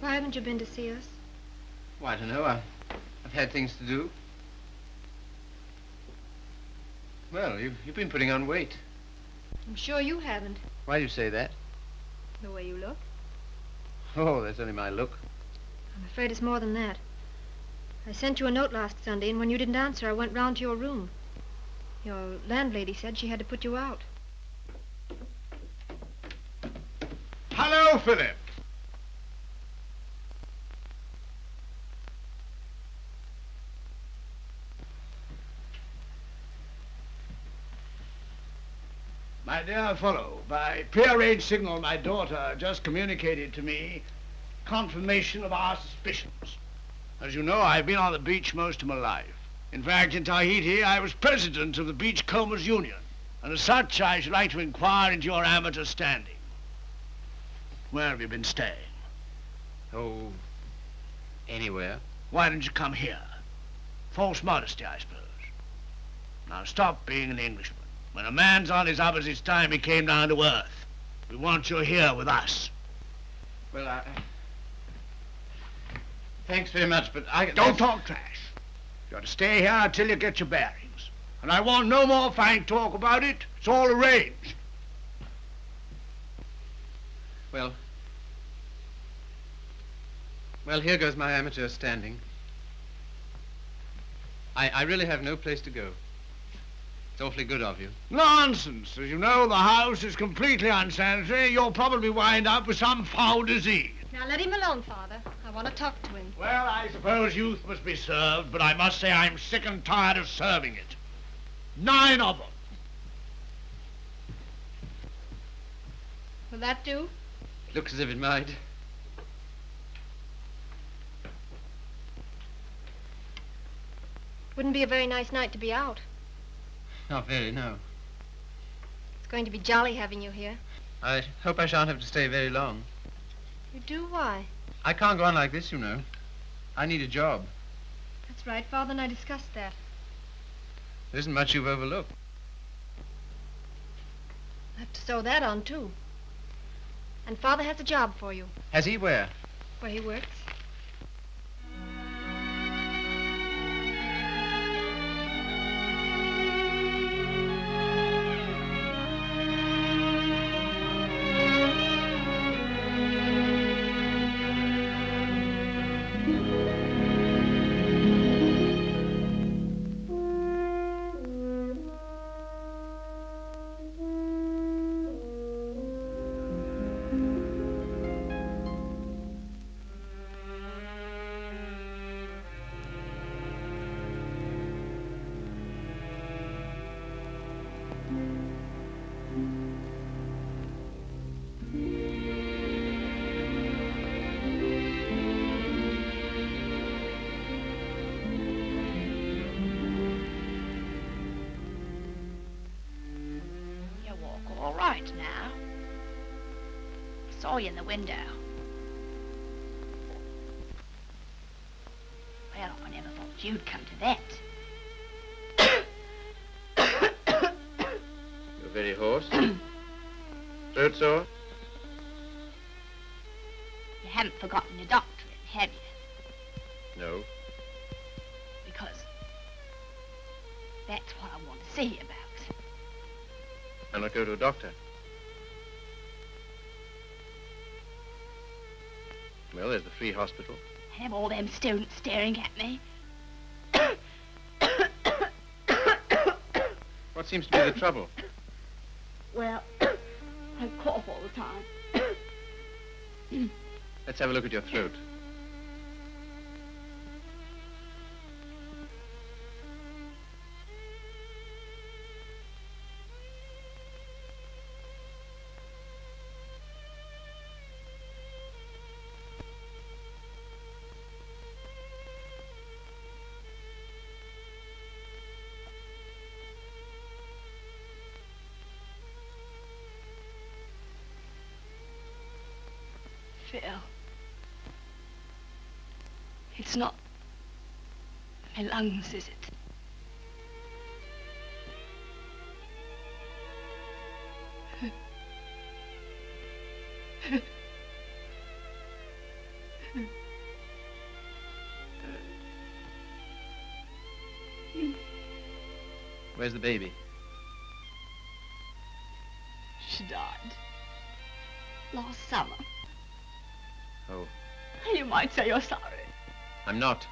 Why haven't you been to see us? Well, I don't know. I've had things to do. Well, you've been putting on weight. I'm sure you haven't, Why do you say that? the way you look. Oh, that's only my look. I'm afraid it's more than that. I sent you a note last Sunday, and when you didn't answer, I went round to your room. Your landlady said she had to put you out. Hello, Philip. My dear fellow, by prearranged signal, my daughter just communicated to me confirmation of our suspicions. As you know, I've been on the beach most of my life. In fact, in Tahiti, I was president of the Beachcombers Union, and as such, I should like to inquire into your amateur standing. Where have you been staying? Oh, anywhere. Why didn't you come here? False modesty, I suppose. Now stop being an Englishman. When a man's on his uppers, it's time he came down to earth. We want you here with us. Well, thanks very much, but I... Don't talk trash. You're to stay here until you get your bearings. And I want no more fine talk about it. It's all arranged. Well, here goes my amateur standing. I really have no place to go. It's awfully good of you. Nonsense. As you know, the house is completely unsanitary. You'll probably wind up with some foul disease. Now let him alone, Father. I want to talk to him. Well, I suppose youth must be served, but I must say I'm sick and tired of serving it. 9 of them. Will that do? Looks as if it might. Wouldn't be a very nice night to be out. Not very, no. It's going to be jolly having you here. I hope I shan't have to stay very long. You do? Why? I can't go on like this, you know. I need a job. That's right. Father and I discussed that. There isn't much you've overlooked. I have to sew that on, too. And Father has a job for you. Has he? Where? Where he works. Right now. I saw you in the window. Well, I never thought you'd come to that. You're very hoarse. Throat sore? You haven't forgotten your doctorate, have you? No. Because that's what I want to see you about. Why not go to a doctor? Well, there's the free hospital. Have all them students staring at me. What seems to be the trouble? Well, I cough all the time. Let's have a look at your throat. Phil. It's not my lungs, is it? Where's the baby? She died. Last summer. Oh, You might say you're sorry. I'm not.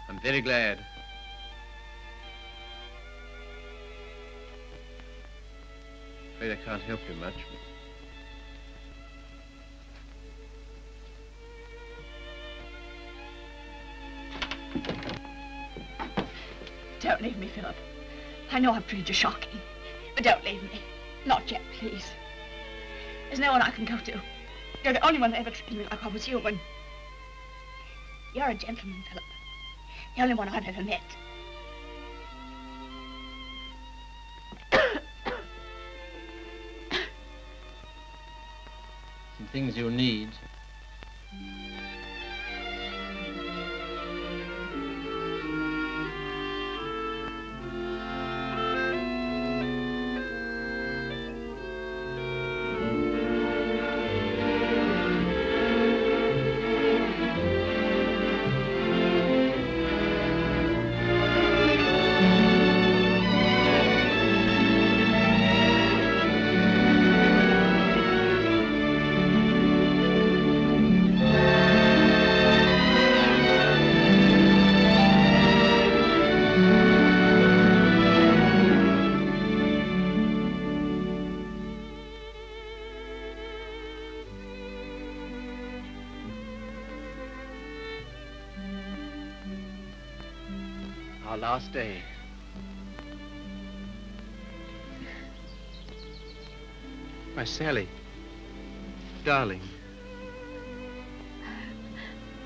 I'm very glad. Afraid I can't help you much. Don't leave me, Philip. I know I've treated you shocking, but don't leave me. Not yet, please. There's no one I can go to. You're the only one that ever treated me like I was human. You're a gentleman, Philip. The only one I've ever met. Some things you'll need. Our last day. My Sally. Darling.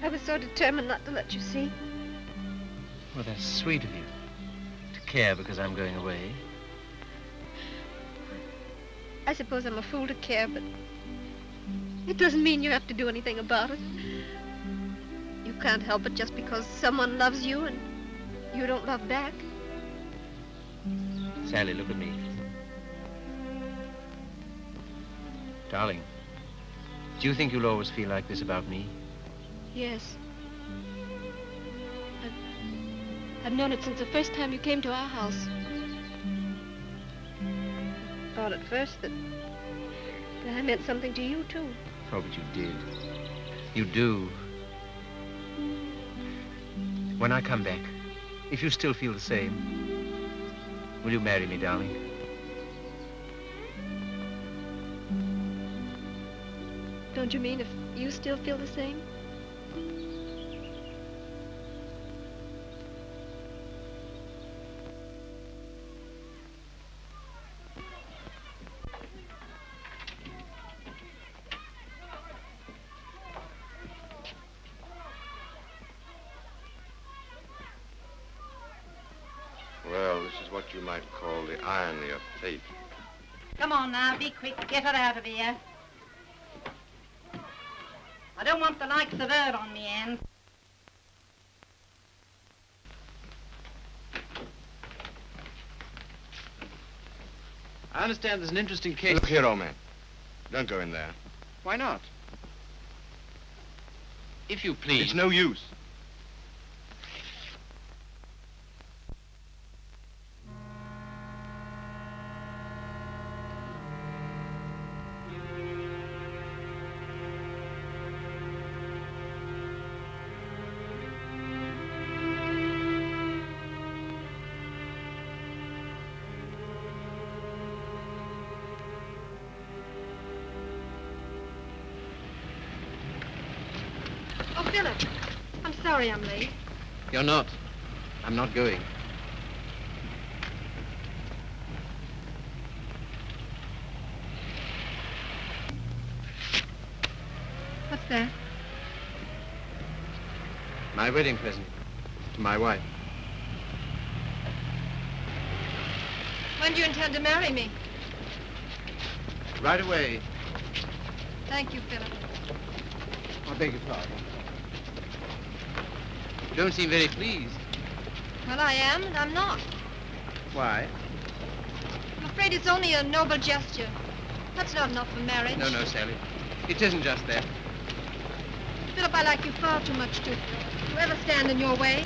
I was so determined not to let you see. Well, that's sweet of you. To care because I'm going away. I suppose I'm a fool to care, but it doesn't mean you have to do anything about it. You can't help it just because someone loves you and you don't love back. Sally, look at me. Darling, do you think you'll always feel like this about me? Yes. I've known it since the first time you came to our house. Thought at first that I meant something to you, too. Oh, but you did. You do. When I come back, if you still feel the same, will you marry me, darling? Don't you mean if you still feel the same? Well, this is what you might call the irony of fate. Come on now, be quick. Get her out of here. I don't want the likes of her on me end. I understand there's an interesting case. Look here, old man. Don't go in there. Why not? If you please. It's no use. Philip, I'm sorry I'm late. You're not. I'm not going. What's that? My wedding present to my wife. When do you intend to marry me? Right away. Thank you, Philip. I beg your pardon. You don't seem very pleased. Well, I am, and I'm not. Why? I'm afraid it's only a noble gesture. That's not enough for marriage. No, Sally. It isn't just that. Philip, I like you far too much to ever stand in your way.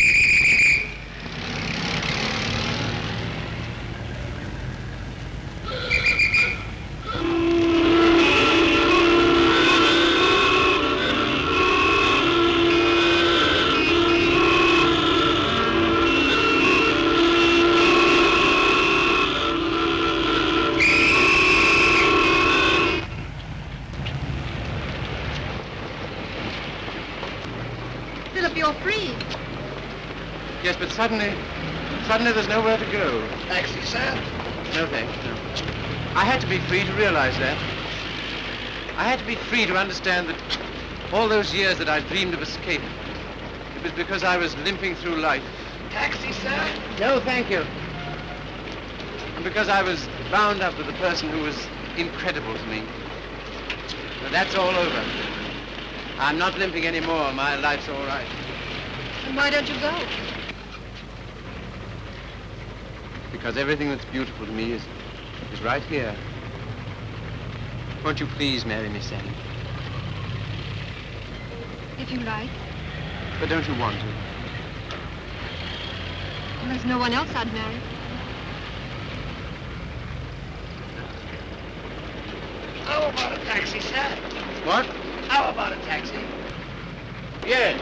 Philip, you're free. Yes, but suddenly there's nowhere to go. Taxi, sir? No, thanks, no. I had to be free to realize that. I had to be free to understand that all those years that I dreamed of escape, it was because I was limping through life. Taxi, sir? No, thank you. And because I was bound up with a person who was incredible to me. But that's all over. I'm not limping anymore. My life's all right. And why don't you go? Because everything that's beautiful to me is right here. Won't you please marry me, Sally? If you like. But don't you want to? Well, there's no one else I'd marry. How about a taxi, sir? What? How about a taxi? Yes.